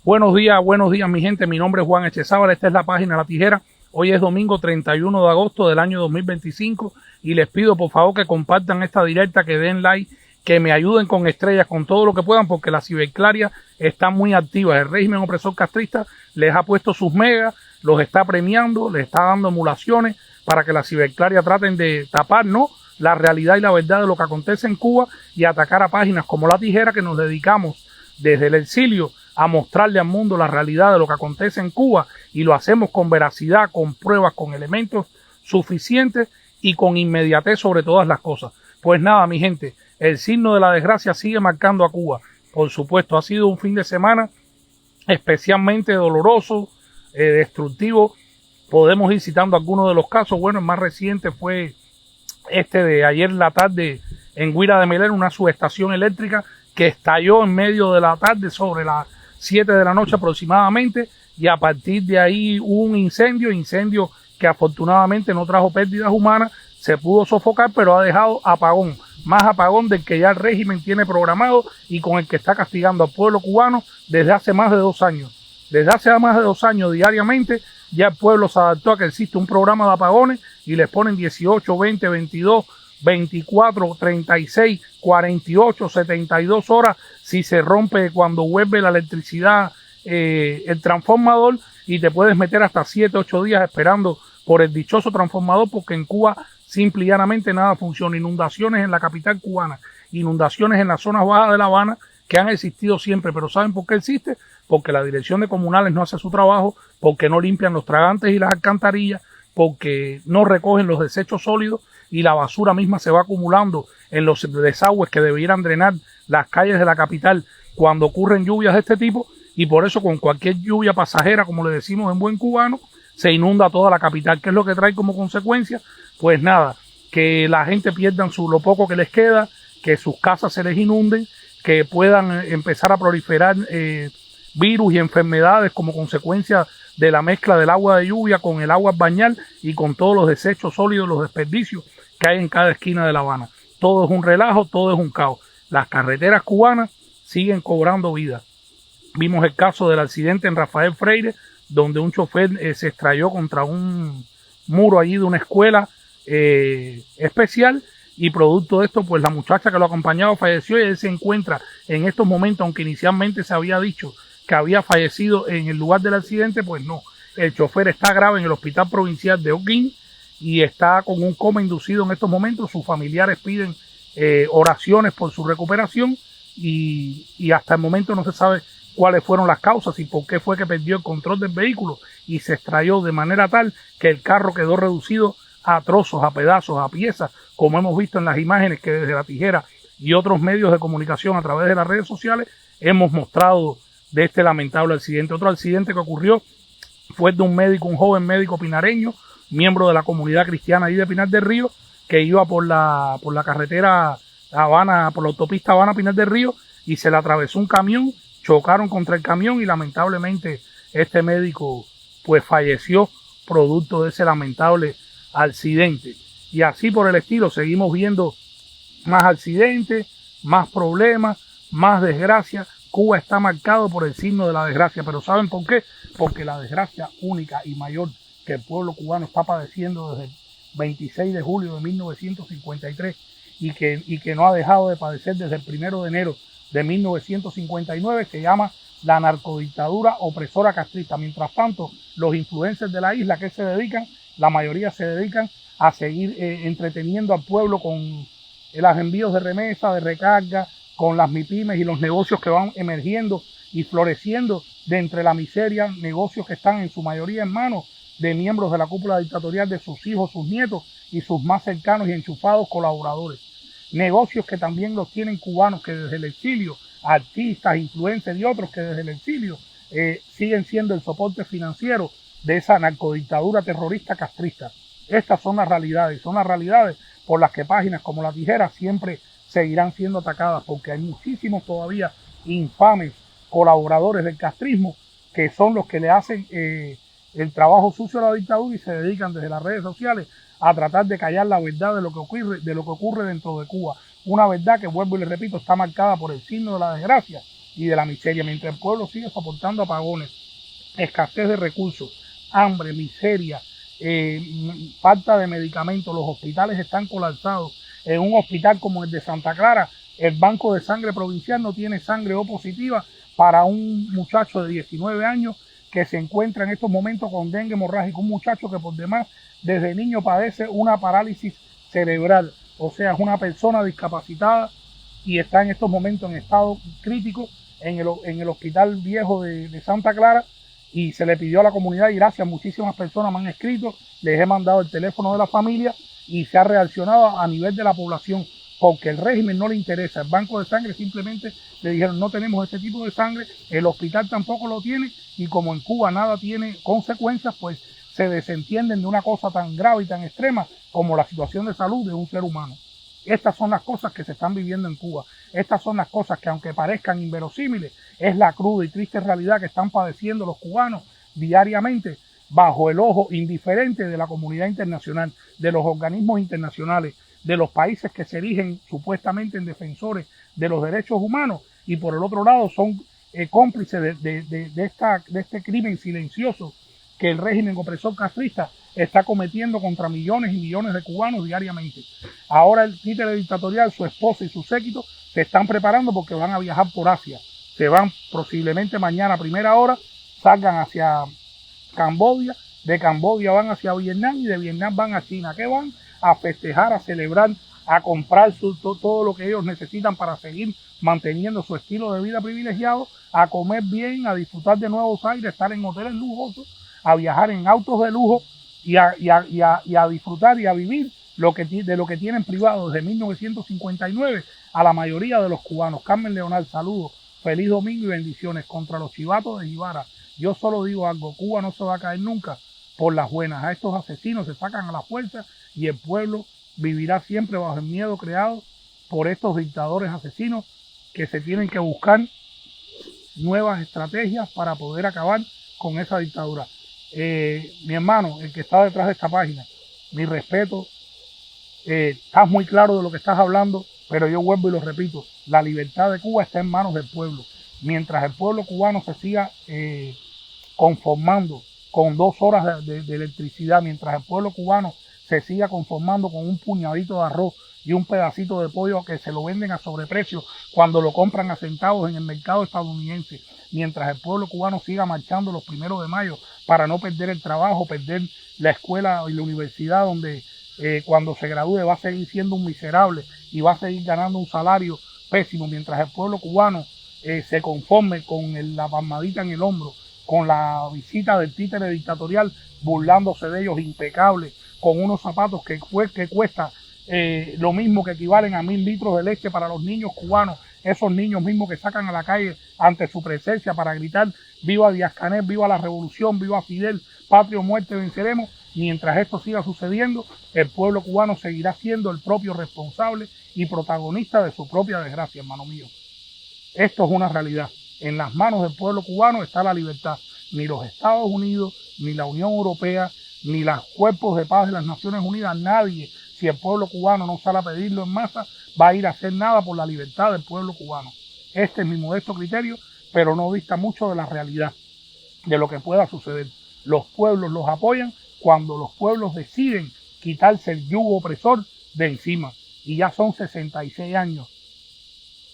Buenos días mi gente, mi nombre es Juan Echezábal, esta es la página La Tijera. Hoy es domingo 31 de agosto del año 2025 y les pido por favor que compartan esta directa, que den like, que me ayuden con estrellas, con todo lo que puedan, porque la ciberclaria está muy activa. El régimen opresor castrista les ha puesto sus megas, los está premiando, les está dando emulaciones para que la ciberclaria traten de tapar, ¿no?, la realidad y la verdad de lo que acontece en Cuba y atacar a páginas como La Tijera, que nos dedicamos desde el exilio a mostrarle al mundo la realidad de lo que acontece en Cuba, y lo hacemos con veracidad, con pruebas, con elementos suficientes y con inmediatez sobre todas las cosas. Pues nada, mi gente, el signo de la desgracia sigue marcando a Cuba. Por supuesto, ha sido un fin de semana especialmente doloroso, destructivo. Podemos ir citando algunos de los casos. Bueno, el más reciente fue este de ayer la tarde en Guira de Melero, una subestación eléctrica que estalló en medio de la tarde sobre las 7 de la noche aproximadamente, y a partir de ahí hubo un incendio que afortunadamente no trajo pérdidas humanas, se pudo sofocar, pero ha dejado apagón, más apagón del que ya el régimen tiene programado y con el que está castigando al pueblo cubano desde hace más de 2 años. Desde hace más de 2 años diariamente ya el pueblo se adaptó a que existe un programa de apagones y les ponen 18, 20, 22, 24, 36, 48, 72 horas si se rompe cuando vuelve la electricidad el transformador, y te puedes meter hasta 7, 8 días esperando por el dichoso transformador, porque en Cuba simple y llanamente nada funciona. Inundaciones en la capital cubana, inundaciones en las zonas bajas de La Habana, que han existido siempre, pero ¿saben por qué existe? Porque la dirección de comunales no hace su trabajo, porque no limpian los tragantes y las alcantarillas, porque no recogen los desechos sólidos y la basura misma se va acumulando en los desagües que debieran drenar las calles de la capital cuando ocurren lluvias de este tipo, y por eso con cualquier lluvia pasajera, como le decimos en buen cubano, se inunda toda la capital. ¿Qué es lo que trae como consecuencia? Pues nada, que la gente pierda lo poco que les queda, que sus casas se les inunden, que puedan empezar a proliferar virus y enfermedades como consecuencia de la mezcla del agua de lluvia con el agua bañal y con todos los desechos sólidos, los desperdicios que hay en cada esquina de La Habana. Todo es un relajo, todo es un caos. Las carreteras cubanas siguen cobrando vida. Vimos el caso del accidente en Rafael Freire, donde un chofer se estrelló contra un muro allí de una escuela especial, y producto de esto, pues la muchacha que lo acompañaba falleció, y él se encuentra en estos momentos, aunque inicialmente se había dicho que había fallecido en el lugar del accidente, pues no. El chofer está grave en el hospital provincial de Holguín y está con un coma inducido en estos momentos. Sus familiares piden oraciones por su recuperación, y hasta el momento no se sabe cuáles fueron las causas y por qué fue que perdió el control del vehículo y se estrelló de manera tal que el carro quedó reducido a trozos, a pedazos, a piezas, como hemos visto en las imágenes que desde La Tijera y otros medios de comunicación a través de las redes sociales hemos mostrado de este lamentable accidente. Otro accidente que ocurrió fue de un médico, un joven médico pinareño, miembro de la comunidad cristiana ahí de Pinar del Río, que iba por la carretera Habana, por la autopista Habana-Pinar del Río, y se le atravesó un camión, chocaron contra el camión y lamentablemente este médico pues falleció producto de ese lamentable accidente. Y así por el estilo seguimos viendo más accidentes, más problemas, más desgracia. Cuba está marcado por el signo de la desgracia, pero ¿saben por qué? Porque la desgracia única y mayor que el pueblo cubano está padeciendo desde el 26 de julio de 1953 y que no ha dejado de padecer desde el 1 de enero de 1959, se llama la narcodictadura opresora castrista. Mientras tanto, los influencers de la isla, ¿qué se dedican? La mayoría se dedican a seguir entreteniendo al pueblo con los envíos de remesa, de recarga, con las MIPYMES y los negocios que van emergiendo y floreciendo de entre la miseria, negocios que están en su mayoría en manos de miembros de la cúpula dictatorial, de sus hijos, sus nietos y sus más cercanos y enchufados colaboradores. Negocios que también los tienen cubanos que desde el exilio, artistas, influencers y otros que desde el exilio siguen siendo el soporte financiero de esa narcodictadura terrorista castrista. Estas son las realidades por las que páginas como La Tijera siempre seguirán siendo atacadas, porque hay muchísimos todavía infames colaboradores del castrismo que son los que le hacen el trabajo sucio a la dictadura y se dedican desde las redes sociales a tratar de callar la verdad de lo que ocurre dentro de Cuba. Una verdad que, vuelvo y le repito, está marcada por el signo de la desgracia y de la miseria. Mientras el pueblo sigue soportando apagones, escasez de recursos, hambre, miseria, falta de medicamentos, los hospitales están colapsados. En un hospital como el de Santa Clara, el banco de sangre provincial no tiene sangre O positiva para un muchacho de 19 años que se encuentra en estos momentos con dengue hemorrágico, un muchacho que por demás desde niño padece una parálisis cerebral, o sea, es una persona discapacitada y está en estos momentos en estado crítico en el hospital viejo de Santa Clara, y se le pidió a la comunidad, y gracias, muchísimas personas me han escrito, les he mandado el teléfono de la familia y se ha reaccionado a nivel de la población, porque el régimen no le interesa. El banco de sangre simplemente le dijeron no tenemos ese tipo de sangre, el hospital tampoco lo tiene, y como en Cuba nada tiene consecuencias, pues se desentienden de una cosa tan grave y tan extrema como la situación de salud de un ser humano. Estas son las cosas que se están viviendo en Cuba. Estas son las cosas que, aunque parezcan inverosímiles, es la cruda y triste realidad que están padeciendo los cubanos diariamente bajo el ojo indiferente de la comunidad internacional, de los organismos internacionales, de los países que se erigen supuestamente en defensores de los derechos humanos, y por el otro lado son cómplices de este crimen silencioso que el régimen opresor castrista está cometiendo contra millones y millones de cubanos diariamente. Ahora el títere dictatorial, su esposa y su séquito se están preparando porque van a viajar por Asia. Se van posiblemente mañana a primera hora, salgan hacia Camboya, de Camboya van hacia Vietnam y de Vietnam van a China. ¿Qué van? A festejar, a celebrar, a comprar todo lo que ellos necesitan para seguir manteniendo su estilo de vida privilegiado, a comer bien, a disfrutar de nuevos aires, a estar en hoteles lujosos, a viajar en autos de lujo y a disfrutar y a vivir de lo que tienen privado desde 1959 a la mayoría de los cubanos. Carmen Leonard, saludos, feliz domingo y bendiciones contra los chivatos de Jibara. Yo solo digo algo, Cuba no se va a caer nunca por las buenas. A estos asesinos se sacan a la fuerza y el pueblo vivirá siempre bajo el miedo creado por estos dictadores asesinos que se tienen que buscar nuevas estrategias para poder acabar con esa dictadura. Mi hermano, el que está detrás de esta página, mi respeto, estás muy claro de lo que estás hablando, pero yo vuelvo y lo repito, la libertad de Cuba está en manos del pueblo. Mientras el pueblo cubano se siga conformando con 2 horas de electricidad, mientras el pueblo cubano se siga conformando con un puñadito de arroz y un pedacito de pollo que se lo venden a sobreprecio cuando lo compran a centavos en el mercado estadounidense, mientras el pueblo cubano siga marchando los 1 de mayo para no perder el trabajo, perder la escuela y la universidad donde cuando se gradúe va a seguir siendo un miserable y va a seguir ganando un salario pésimo, mientras el pueblo cubano se conforme con la palmadita en el hombro, con la visita del títere dictatorial burlándose de ellos, impecable, con unos zapatos que cuesta lo mismo, que equivalen a 1000 litros de leche para los niños cubanos, esos niños mismos que sacan a la calle ante su presencia para gritar viva Díaz-Canel, viva la revolución, viva Fidel, patria o muerte venceremos. Mientras esto siga sucediendo, el pueblo cubano seguirá siendo el propio responsable y protagonista de su propia desgracia, hermano mío. Esto es una realidad. En las manos del pueblo cubano está la libertad. Ni los Estados Unidos, ni la Unión Europea, ni los cuerpos de paz de las Naciones Unidas, nadie, si el pueblo cubano no sale a pedirlo en masa, va a ir a hacer nada por la libertad del pueblo cubano. Este es mi modesto criterio, pero no dista mucho de la realidad, de lo que pueda suceder. Los pueblos los apoyan cuando los pueblos deciden quitarse el yugo opresor de encima. Y ya son 66 años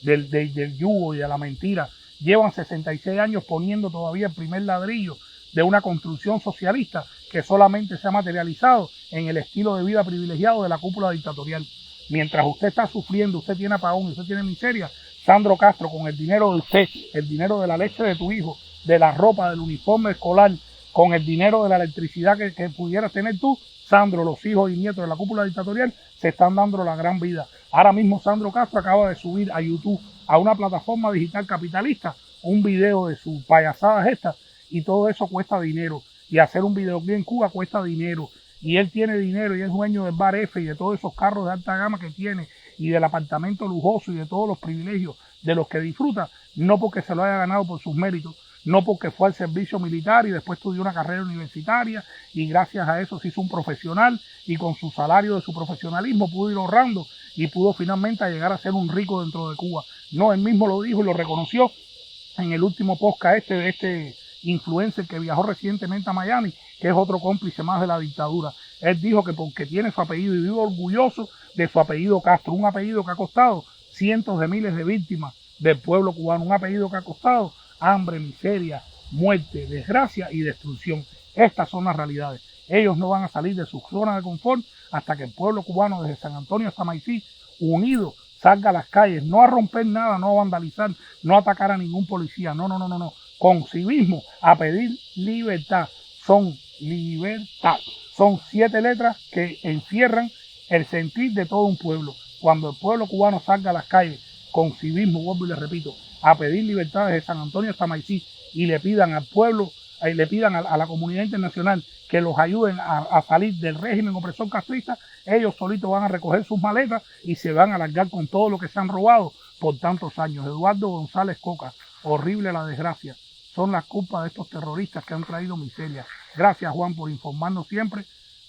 del yugo y de la mentira. Llevan 66 años poniendo todavía el primer ladrillo de una construcción socialista que solamente se ha materializado en el estilo de vida privilegiado de la cúpula dictatorial. Mientras usted está sufriendo, usted tiene apagón, usted tiene miseria, Sandro Castro, con el dinero de usted, el dinero de la leche de tu hijo, de la ropa, del uniforme escolar, con el dinero de la electricidad que pudieras tener tú, Sandro, los hijos y nietos de la cúpula dictatorial se están dando la gran vida. Ahora mismo Sandro Castro acaba de subir a YouTube, a una plataforma digital capitalista, un video de sus payasadas estas, y todo eso cuesta dinero. Y hacer un videoclip en Cuba cuesta dinero. Y él tiene dinero y es dueño del Bar F y de todos esos carros de alta gama que tiene y del apartamento lujoso y de todos los privilegios de los que disfruta, no porque se lo haya ganado por sus méritos, no porque fue al servicio militar y después estudió una carrera universitaria y gracias a eso se hizo un profesional y con su salario de su profesionalismo pudo ir ahorrando y pudo finalmente llegar a ser un rico dentro de Cuba. No, él mismo lo dijo y lo reconoció, en el último podcast de este influencer que viajó recientemente a Miami, que es otro cómplice más de la dictadura. Él dijo que porque tiene su apellido y vive orgulloso de su apellido Castro, un apellido que ha costado cientos de miles de víctimas del pueblo cubano, un apellido que ha costado hambre, miseria, muerte, desgracia y destrucción. Estas son las realidades. Ellos no van a salir de su zona de confort hasta que el pueblo cubano desde San Antonio hasta Maicí, unido, salga a las calles, no a romper nada, no a vandalizar, no a atacar a ningún policía, no, con civismo, a pedir libertad. Son libertad. Son 7 letras que encierran el sentir de todo un pueblo. Cuando el pueblo cubano salga a las calles con civismo, vuelvo y les repito, a pedir libertad desde San Antonio hasta Maicí y le pidan al pueblo, le pidan a la comunidad internacional que los ayuden a salir del régimen opresor castrista, ellos solitos van a recoger sus maletas y se van a largar con todo lo que se han robado por tantos años. Eduardo González Coca, horrible la desgracia. Son las culpas de estos terroristas que han traído miseria. Gracias, Juan, por informarnos siempre.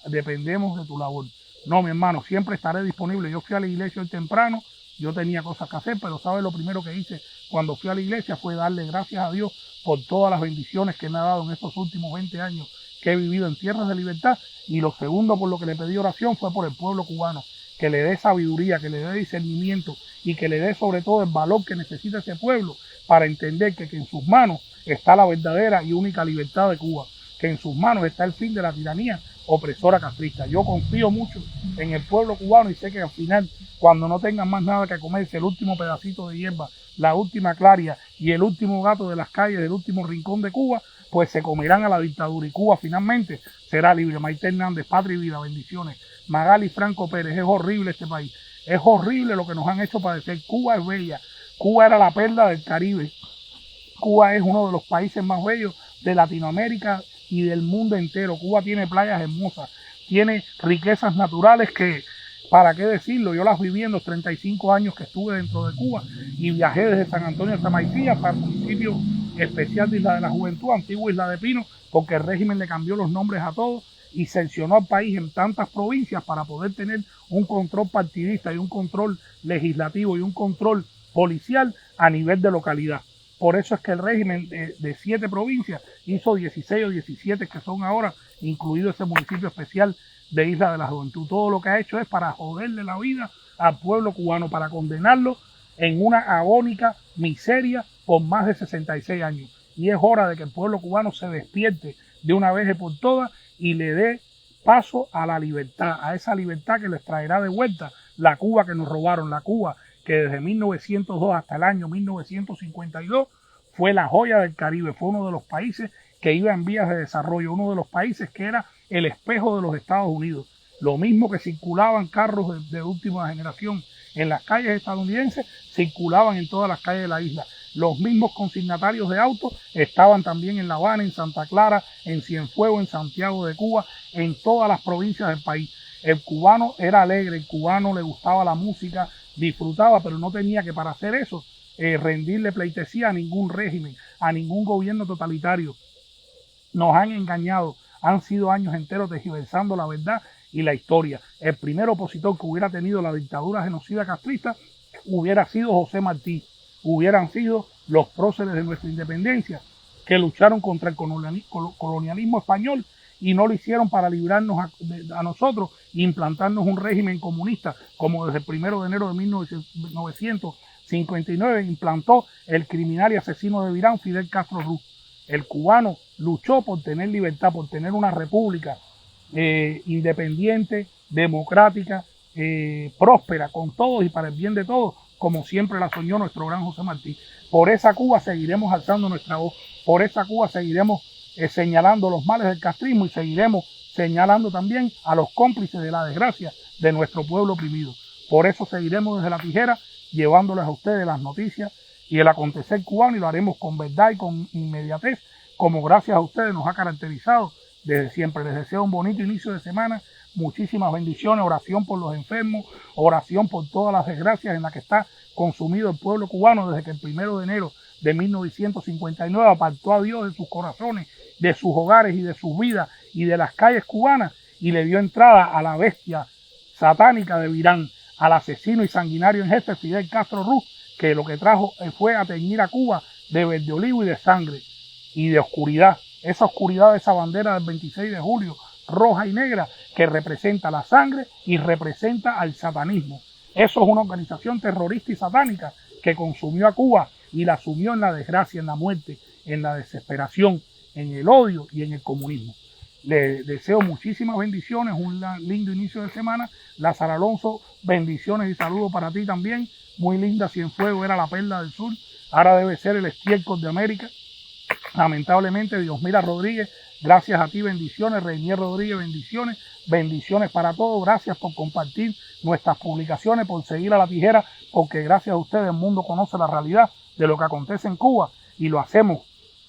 Dependemos de tu labor. No, mi hermano, siempre estaré disponible. Yo fui a la iglesia hoy temprano, yo tenía cosas que hacer, pero ¿sabes? Lo primero que hice cuando fui a la iglesia fue darle gracias a Dios por todas las bendiciones que me ha dado en estos últimos 20 años que he vivido en tierras de libertad. Y lo segundo por lo que le pedí oración fue por el pueblo cubano, que le dé sabiduría, que le dé discernimiento y que le dé sobre todo el valor que necesita ese pueblo para entender que en sus manos está la verdadera y única libertad de Cuba, que en sus manos está el fin de la tiranía opresora castrista. Yo confío mucho en el pueblo cubano y sé que al final, cuando no tengan más nada que comerse, el último pedacito de hierba, la última claria y el último gato de las calles del último rincón de Cuba, pues se comerán a la dictadura y Cuba finalmente será libre. Maite Hernández, patria y vida, bendiciones. Magali Franco Pérez, es horrible este país, es horrible lo que nos han hecho padecer. Cuba es bella, Cuba era la perla del Caribe, Cuba es uno de los países más bellos de Latinoamérica y del mundo entero. Cuba tiene playas hermosas, tiene riquezas naturales que, ¿para qué decirlo? Yo las viví en los 35 años que estuve dentro de Cuba y viajé desde San Antonio hasta Maicí, para el municipio especial de Isla de la Juventud, antigua Isla de Pino, porque el régimen le cambió los nombres a todos y sancionó al país en tantas provincias para poder tener un control partidista y un control legislativo y un control policial a nivel de localidad. Por eso es que el régimen de 7 provincias hizo 16 o 17 que son ahora, incluido ese municipio especial de Isla de la Juventud. Todo lo que ha hecho es para joderle la vida al pueblo cubano, para condenarlo en una agónica miseria por más de 66 años. Y es hora de que el pueblo cubano se despierte de una vez y por todas y le dé paso a la libertad, a esa libertad que les traerá de vuelta la Cuba que nos robaron, la Cuba que desde 1902 hasta el año 1952 fue la joya del Caribe, fue uno de los países que iba en vías de desarrollo, uno de los países que era el espejo de los Estados Unidos. Lo mismo que circulaban carros de última generación en las calles estadounidenses, circulaban en todas las calles de la isla. Los mismos consignatarios de autos estaban también en La Habana, en Santa Clara, en Cienfuegos, en Santiago de Cuba, en todas las provincias del país. El cubano era alegre, el cubano le gustaba la música, disfrutaba, pero no tenía que para hacer eso rendirle pleitesía a ningún régimen, a ningún gobierno totalitario. Nos han engañado, han sido años enteros tergiversando la verdad y la historia. El primer opositor que hubiera tenido la dictadura genocida castrista hubiera sido José Martí, hubieran sido los próceres de nuestra independencia que lucharon contra el colonialismo español y no lo hicieron para librarnos a nosotros e implantarnos un régimen comunista, como desde el 1 de enero de 1959 implantó el criminal y asesino de Virán, Fidel Castro Ruz. El cubano luchó por tener libertad, por tener una república independiente, democrática, próspera, con todos y para el bien de todos, como siempre la soñó nuestro gran José Martí. Por esa Cuba seguiremos alzando nuestra voz, por esa Cuba seguiremos señalando los males del castrismo y seguiremos señalando también a los cómplices de la desgracia de nuestro pueblo oprimido. Por eso seguiremos desde la tijera llevándoles a ustedes las noticias y el acontecer cubano, y lo haremos con verdad y con inmediatez, como gracias a ustedes nos ha caracterizado desde siempre. Les deseo un bonito inicio de semana, muchísimas bendiciones, oración por los enfermos, oración por todas las desgracias en las que está consumido el pueblo cubano desde que el 1 de enero de 1959 apartó a Dios de sus corazones, de sus hogares y de sus vidas y de las calles cubanas y le dio entrada a la bestia satánica de Virán, al asesino y sanguinario en jefe Fidel Castro Ruz, que lo que trajo fue a teñir a Cuba de verde olivo y de sangre y de oscuridad. Esa oscuridad de esa bandera del 26 de julio, roja y negra, que representa la sangre y representa al satanismo. Eso es una organización terrorista y satánica que consumió a Cuba y la sumió en la desgracia, en la muerte, en la desesperación, en el odio y en el comunismo. Le deseo muchísimas bendiciones, un lindo inicio de semana. Lázaro Alonso, bendiciones y saludos para ti también. Muy linda, Cienfuegos era la perla del sur, ahora debe ser el estiércol de América. Lamentablemente, Diosmira Rodríguez, gracias a ti, bendiciones. Reinier Rodríguez, bendiciones. Bendiciones para todos. Gracias por compartir nuestras publicaciones, por seguir a La Tijera, porque gracias a ustedes el mundo conoce la realidad de lo que acontece en Cuba y lo hacemos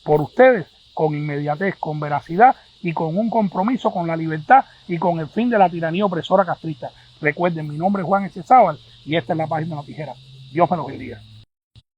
por ustedes con inmediatez, con veracidad y con un compromiso con la libertad y con el fin de la tiranía opresora castrista. Recuerden, mi nombre es Juan Echezábal y esta es la página de La Tijera. Dios me los bendiga.